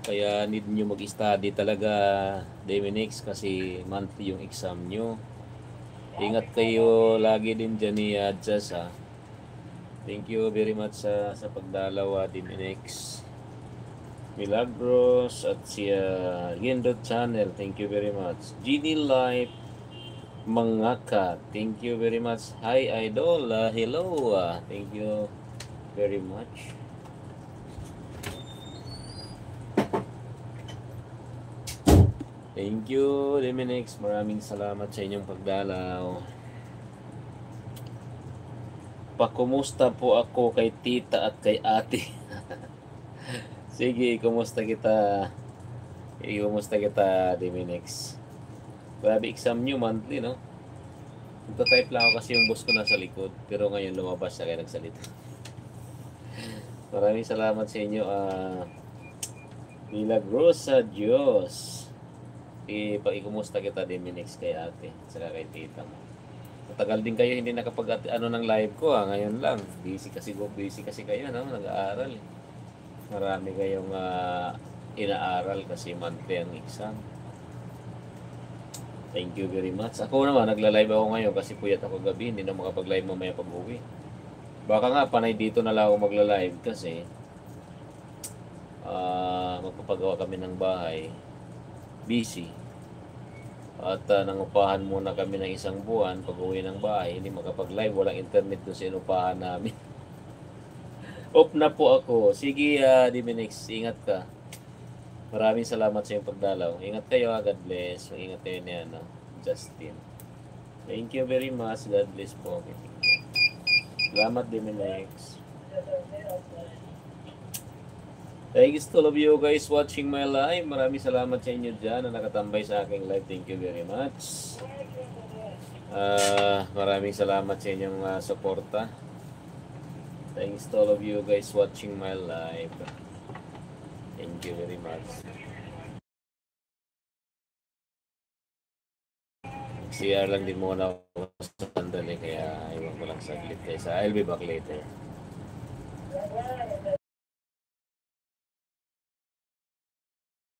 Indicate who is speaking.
Speaker 1: Kaya need nyo mag-study talaga, Deminix, kasi monthly yung exam nyo. Ingat kayo lagi din dyan ni Adjas, ha. Thank you very much sa pagdalaw, Deminix. Milagros at si Gindot Channel, thank you very much. GD Life Mangaka, thank you very much. Hi Idol, hello, thank you very much. Thank you, Deminix. Maraming salamat sa inyong pagdalaw. Pakumusta po ako kay tita at kay ate. Sige, kumusta kita? Kumusta kita, Deminix? Grabe exam nyo, monthly, no? Nagta-type lang ako kasi yung boss ko nasa likod. Pero ngayon lumabas siya kaya nagsalita. Maraming salamat sa inyo. Milagrosa Diyos. Ikumusta kita, Deminix, kay ate. Saka kay tita mo. Matagal din kayo hindi nakapag ng live ko, ngayon lang. Busy kasi kayo, no? Nag-aaral. Marami kayong inaaral kasi monthly ang exam. Thank you very much. Ako naman, nagla-live ako ngayon kasi puyat ako gabi. Hindi na makapag-live mamaya pag-uwi. Baka nga, panay dito na lang ako magla-live kasi magpapagawa kami ng bahay. Busy. At nangupahan muna kami ng isang buwan. Pag-uwi ng bahay, hindi makapag-live. Walang internet doon sa inupahan namin. Off na po ako. Sige, Deminix, ingat ka. Maraming salamat sa iyong pagdalaw. Ingat kayo, God bless. Ingat kayo niya, Justin. Thank you very much. God bless po. Salamat, Deminix. Thanks to all of you guys watching my live. Maraming salamat sa inyo dyan na nakatambay sa aking live. Thank you very much. Maraming salamat sa inyong suporta. Thanks to all of you guys watching my live. Thank you very much. CR lang din muna ako sa sandali kaya iwan ko lang saglit guys. I'll be back later.